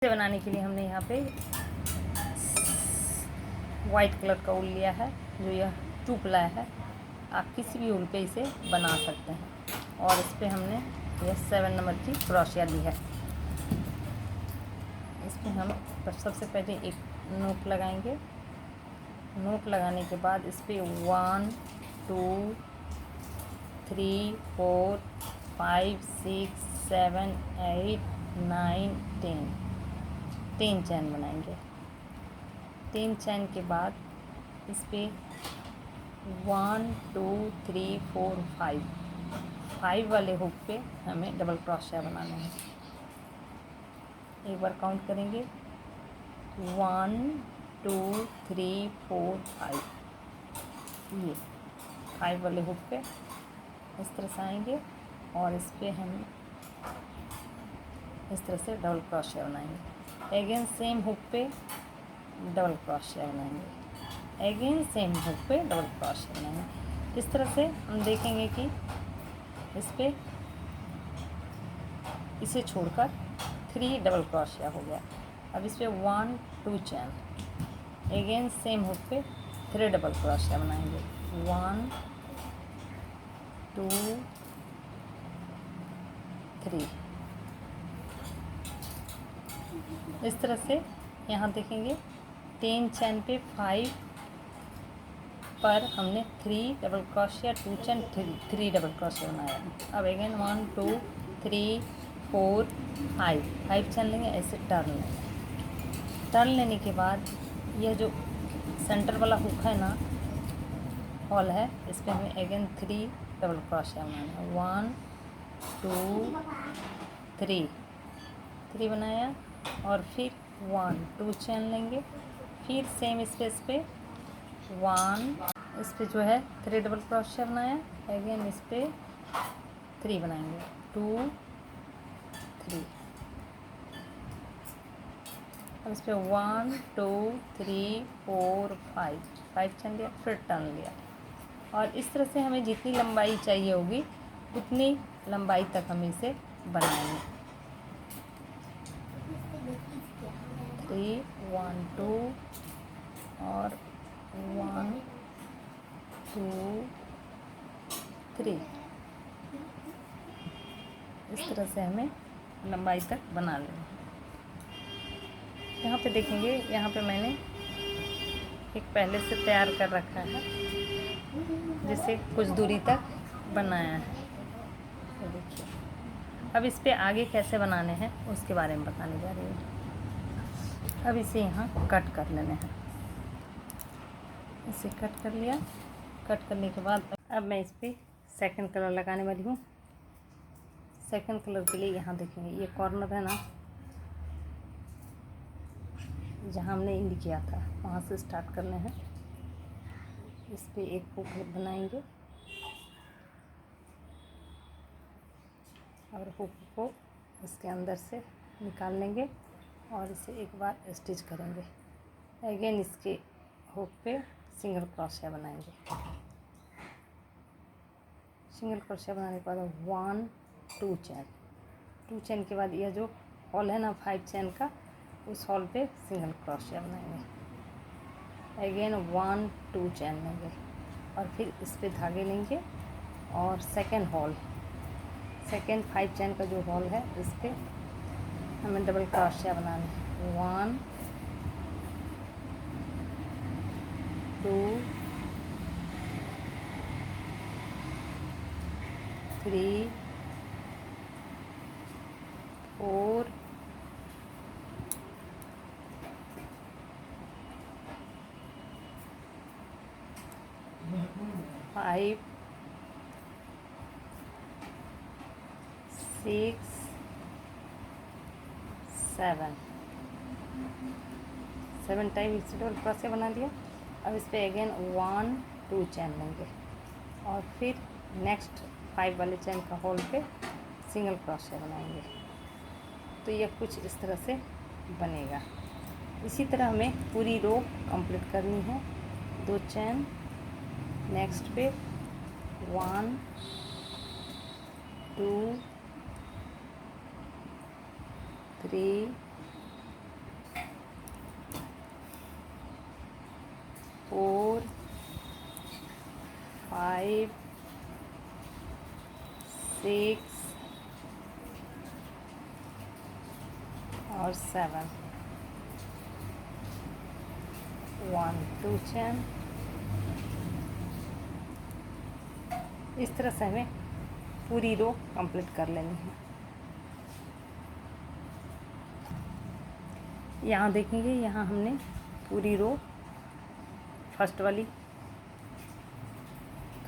इसे बनाने के लिए हमने यहाँ पे वाइट कलर का ऊल लिया है, जो यह टूप लाया है। आप किसी भी ऊल पे इसे बना सकते हैं। और इस पर हमने यह 7 नंबर की क्रोशिया ली है। इस पर हम सबसे पहले एक नोक लगाएंगे। नोक लगाने के बाद इस पर 1 2 3 4 5 6 7 8 9 10 3 चैन बनाएंगे। 3 चैन के बाद इस पे 1 2 3 4 5 वाले हुक पे हमें डबल क्रोशिया बनाना है। एक बार काउंट करेंगे 1 2 3 4 5। ये 5 वाले हुक पे इस तरह से आएंगे और इस पे हम इस तरह से डबल क्रोशिया बनाएंगे। अगेन सेम हुक पे डबल क्रोशिया बनाएंगे। अगेन सेम हुक पे डबल क्रोशिया बनाएंगे। इस तरह से हम देखेंगे कि इस पे इसे छोड़कर 3 डबल क्रोशिया हो गया। अब इस पे 1 2 चैन। अगेन सेम हुक पे 3 डबल क्रोशिया बनाएंगे। 1 2 3। इस तरह से यहाँ देखेंगे 10 चैन पे 5 पर हमने 3 डबल क्रोशिया 2 चैन 3 डबल क्रोशिया बनाया। अब अगेन 1 2 3 4 5 चैन लेंगे। ऐसे टर्न लेंगे। टर्न लेने के बाद यह जो सेंटर वाला हुक है ना, हॉल है, इस पर हमें अगेन 3 डबल क्रोशिया बनाना है। 1 2 3 बनाया और फिर 1 2 चैन लेंगे। फिर सेम स्पेस पे 1 इस पे जो है 3 डबल क्रोशिया बनाया। अगेन इस पे 3 बनाएंगे। 2 3। अब इस पे 1 2 3 4 5 चैन लिया, फिर टर्न लिया। और इस तरह से हमें जितनी लंबाई चाहिए होगी उतनी लंबाई तक हम इसे बनाएंगे। 3 1 2 और 1 2 3। इस तरह से हमें लंबाई तक बना लेना। यहाँ पे देखेंगे, यहाँ पे मैंने एक पहले से तैयार कर रखा है जिसे कुछ दूरी तक बनाया है। तो देखिए, अब इस पे आगे कैसे बनाने हैं उसके बारे में बताने जा रही हूँ। अब इसे यहाँ कट कर लेने हैं। इसे कट कर लिया। कट करने के बाद अब मैं इस पर सेकंड कलर लगाने वाली हूँ। सेकंड कलर के लिए यहाँ देखेंगे, ये कॉर्नर है ना जहाँ हमने इंड किया था, वहाँ से स्टार्ट करने हैं। इस पे एक हुक बनाएंगे और हुक को इसके अंदर से निकाल लेंगे और इसे एक बार स्टिच करेंगे। अगेन इसके हुक पे सिंगल क्रोशिया बनाएंगे। सिंगल क्रोशिया बनाने के बाद 1 2 चैन। 2 चैन के बाद यह जो हॉल है ना 5 चैन का, उस हॉल पे सिंगल क्रोशिया बनाएंगे। अगेन 1 2 चैन लेंगे और फिर इस पे धागे लेंगे और सेकेंड हॉल, सेकेंड 5 चैन का जो हॉल है इस पे हमें डबल क्रोशिया बनाना है। 1 2 3 4 5 6 7 टाइम इस डबल क्रोशिया बना लिया। अब इस पे अगेन 1 2 चैन लेंगे और फिर नेक्स्ट 5 वाले चैन का होल पे सिंगल क्रोशिया बनाएंगे। तो यह कुछ इस तरह से बनेगा। इसी तरह हमें पूरी रो कंप्लीट करनी है। 2 चैन, नेक्स्ट पे 1 2 3 5 6 और 7, 1 2 चैन। इस तरह से हमें पूरी रो कंप्लीट कर लेनी है। यहाँ देखेंगे, यहाँ हमने पूरी रो फर्स्ट वाली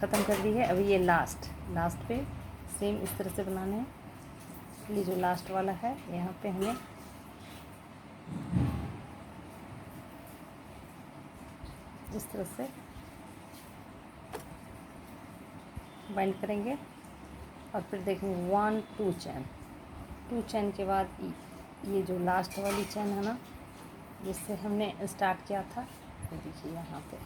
ख़त्म कर दी है। अभी ये लास्ट पे सेम इस तरह से बनाने हैं। ये जो लास्ट वाला है, यहाँ पे हमें इस तरह से बाइंड करेंगे और फिर देखेंगे 1 2 चैन। 2 चैन के बाद ये जो लास्ट वाली चैन है ना, जिससे हमने स्टार्ट किया था, तो देखिए यहाँ पे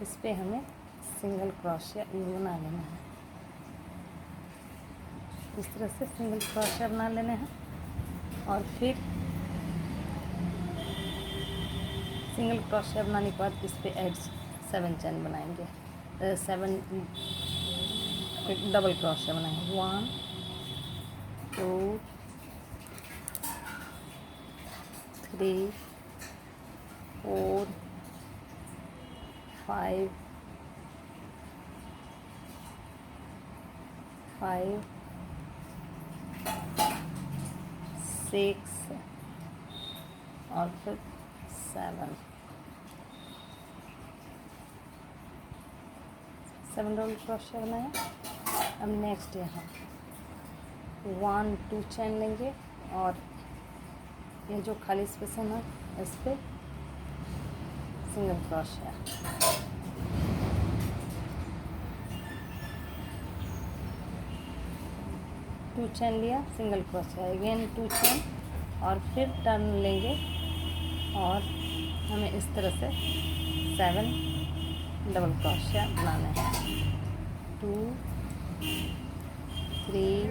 इस पे हमें सिंगल क्रोशिया बना लेना है। इस तरह से सिंगल क्रोशिया बना लेने हैं और फिर सिंगल क्रोशिया बनाने के बाद इस पे ऐड 7 चैन बनाएंगे, 7 डबल क्रोशिया बनाएंगे। 1 2 3 4 5 6 और फिर 7 डबल क्रोशिया बनाया। अब नेक्स्ट यहाँ 1 2 चैन लेंगे और ये जो खाली स्पेस है ना, इस पे सिंगल क्रोशिया। 2 चैन लिया, सिंगल क्रोशिया, अगेन 2 चैन और फिर टर्न लेंगे और हमें इस तरह से 7 डबल क्रोशिया बनाना है। 2 3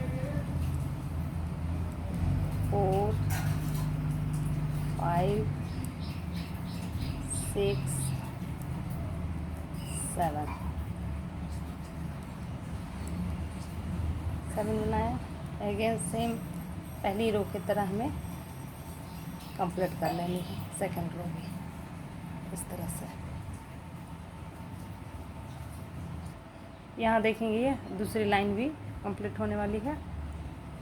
4 5 6 7 बनाया। अगेन सेम पहली रो की तरह हमें कंप्लीट कर लेनी है सेकंड रो भी इस तरह से। यहाँ देखेंगे ये दूसरी लाइन भी कंप्लीट होने वाली है।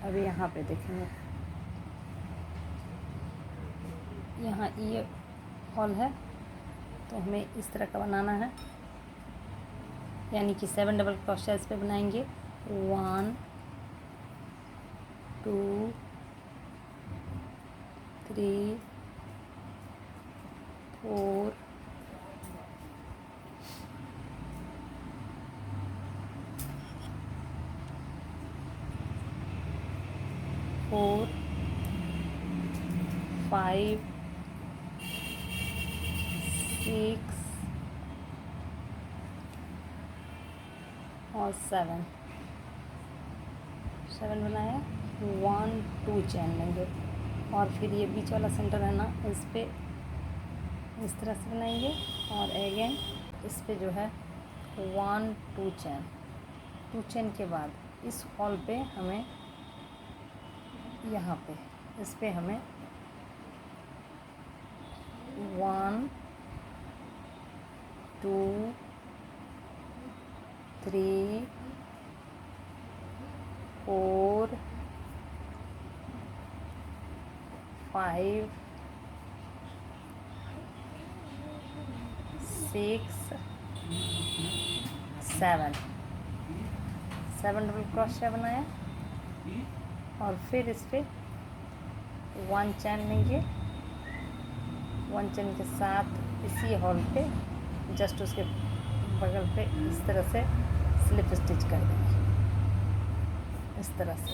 अभी यहाँ पे देखेंगे, यहाँ ये हॉल है तो हमें इस तरह का बनाना है, यानी कि 7 डबल क्रोशिया इस पे बनाएंगे। 1 2 3 4 4 5 6 और 7 बनाया। 1 2 चैन लेंगे और फिर ये बीच वाला सेंटर है ना, इस पे इस तरह से बनाएंगे और अगेन इस पे जो है 1 2 चैन। 2 चैन के बाद इस हॉल पे हमें यहाँ पे इस पे हमें 1 2 3 4 5 6 7 डबल क्रोशिया बनाया और फिर इस पे 1 चैन लेंगे। 1 चैन के साथ इसी हॉल पे जस्ट उसके बगल पे इस तरह से स्लिप स्टिच कर देंगे। इस तरह से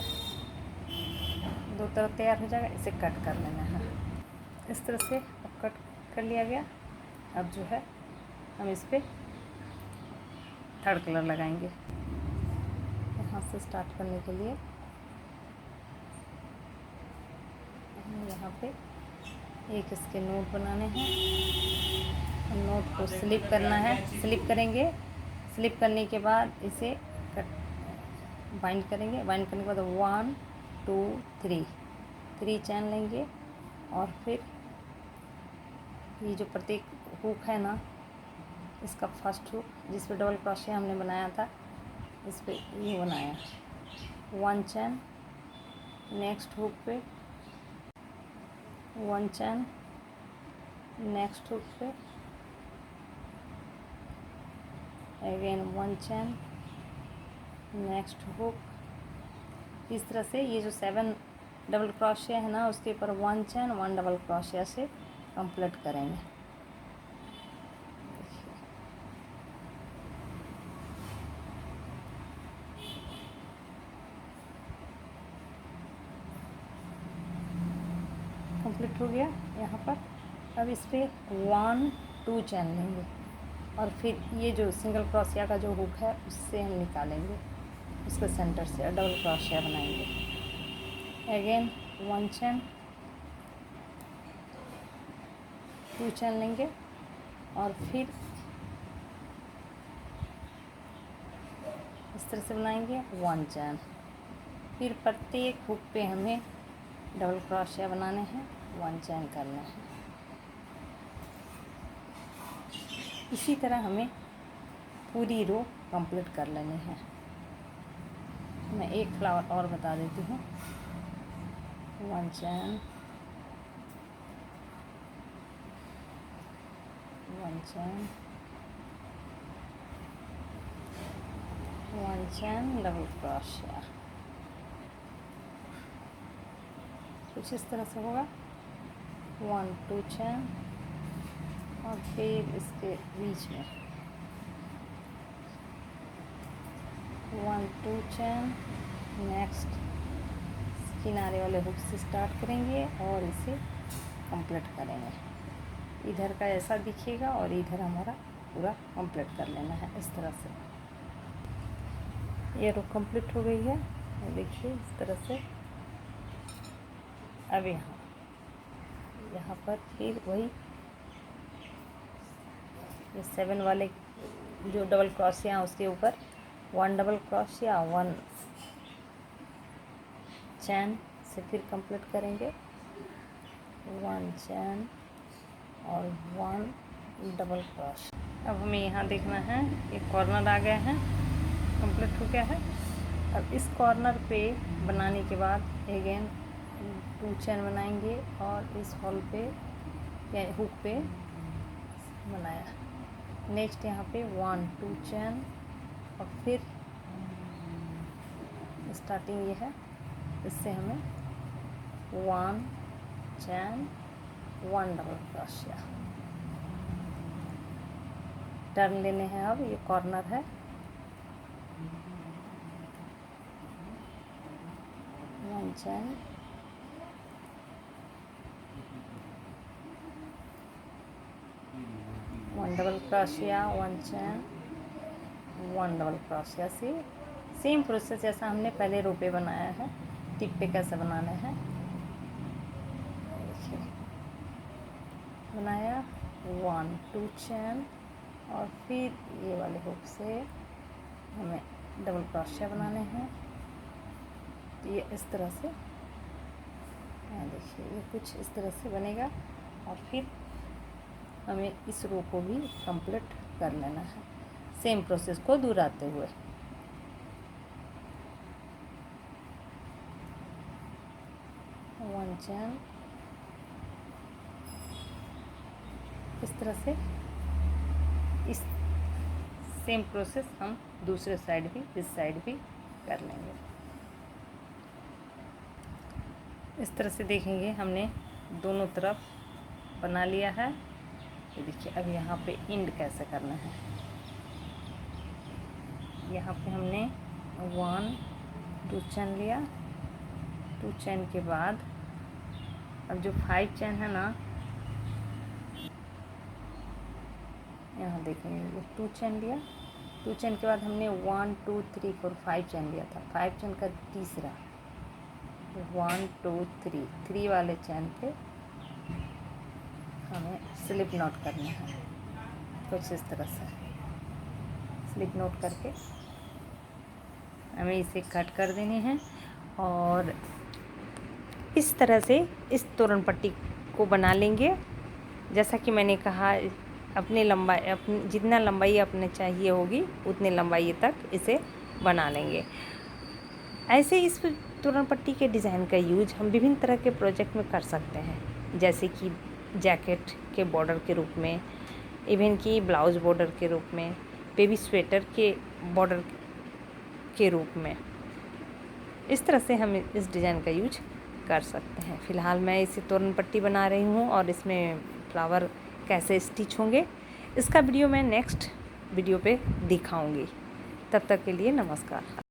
2 तरफ तैयार हो जाएगा। इसे कट कर लेना है इस तरह से। अब कट कर लिया गया। अब जो है हम इस पे थर्ड कलर लगाएंगे। यहाँ से स्टार्ट करने के लिए यहाँ पे एक इसके नोट बनाने हैं। नोट को स्लिप करना है। स्लिप करेंगे, स्लिप करने के बाद इसे कट बाइंड करेंगे। बाइंड करने के बाद 1 2 3 चैन लेंगे और फिर ये जो प्रत्येक हुक है ना, इसका फर्स्ट हुक जिस पे डबल क्रोशे हमने बनाया था, इस पे ये बनाया 1 चैन, नेक्स्ट हुक पे 1 चैन, नेक्स्ट हुक पे अगेन 1 चैन, नेक्स्ट हुक। इस तरह से ये जो 7 डबल क्रोशे है ना, उसके ऊपर 1 चैन 1 डबल क्रोशे से कंप्लीट करेंगे। कंप्लीट हो गया यहाँ पर। अब इस पर 1 2 चैन लेंगे और फिर ये जो सिंगल क्रोशिया का जो हुक है उससे हम निकालेंगे, उसके सेंटर से और डबल क्रोशिया बनाएंगे। अगेन 1 चैन 2 चैन लेंगे और फिर इस तरह से बनाएंगे 1 चैन। फिर प्रत्येक हुक पे हमें डबल क्रोशिया बनाने हैं, 1 चैन करना है। इसी तरह हमें पूरी रो कंप्लीट कर लेनी है। मैं एक फ्लावर और बता देती हूँ। 1 चैन 1 चैन 1 चैन डबल क्रोशिया, कुछ इस तरह से होगा। 1 2 चैन और फिर इसके बीच में 1 2 चैन, नेक्स्ट किनारे वाले हुक से स्टार्ट करेंगे और इसे कंप्लीट करेंगे। इधर का ऐसा दिखेगा और इधर हमारा पूरा कंप्लीट कर लेना है इस तरह से। ये रो कंप्लीट हो गई है, देखिए इस तरह से। अब यहाँ पर फिर वही ये 7 वाले जो डबल क्रोशिया उसके ऊपर 1 डबल क्रोशिया 1 चैन से फिर कंप्लीट करेंगे। 1 चैन और 1 डबल क्रोशिया। अब हमें यहाँ देखना है, ये कॉर्नर आ गया है, कंप्लीट हो गया है। अब इस कॉर्नर पे बनाने के बाद अगेन 2 चैन बनाएंगे और इस हॉल पे या हुक पे बनाया। नेक्स्ट यहाँ पे 1 2 चैन और फिर स्टार्टिंग ये है, इससे हमें 1 चैन 1 डबल क्रोशिया टर्न लेने हैं। अब ये कॉर्नर है, 1 चैन 1 डबल क्रोशिया 1 चैन 1 डबल क्रोशिया से सेम प्रोसेस जैसा हमने पहले रो पे बनाया है, टिप पे कैसे बनाना है देखिए। बनाया 1 2 चैन और फिर ये वाले हुक से हमें डबल क्रोशिया बनाने हैं। तो ये इस तरह से देखिए, ये कुछ इस तरह से बनेगा और फिर हमें इस रो को भी कंप्लीट कर लेना है सेम प्रोसेस को दोहराते हुए। वन चैन इस तरह से, इस सेम प्रोसेस हम दूसरे साइड भी, इस साइड भी कर लेंगे। इस तरह से देखेंगे हमने दोनों तरफ बना लिया है। ये देखिए, अब यहाँ पे एंड कैसे करना है। यहाँ पे हमने 1 2 चैन लिया, 2 चैन के बाद अब जो 5 चैन है ना, यहाँ देखेंगे ये 2 चैन लिया, 2 चैन के बाद हमने 1 2 3 4 5 चैन लिया था। 5 चैन का तीसरा 1 2 3 वाले चैन पे हमें स्लिप नॉट करना है, कुछ इस तरह से स्लिप नोट करके हमें इसे कट कर देने हैं। और इस तरह से इस तोरण पट्टी को बना लेंगे। जैसा कि मैंने कहा, अपनी जितना लंबाई अपने चाहिए होगी उतनी लंबाई तक इसे बना लेंगे। ऐसे इस तोरण पट्टी के डिज़ाइन का यूज हम विभिन्न तरह के प्रोजेक्ट में कर सकते हैं, जैसे कि जैकेट के बॉर्डर के रूप में, इवन कि ब्लाउज बॉर्डर के रूप में, बेबी स्वेटर के बॉर्डर के रूप में। इस तरह से हम इस डिज़ाइन का यूज कर सकते हैं। फ़िलहाल मैं इसे तोरण पट्टी बना रही हूँ और इसमें फ्लावर कैसे स्टिच होंगे इसका वीडियो मैं नेक्स्ट वीडियो पे दिखाऊंगी। तब तक के लिए नमस्कार।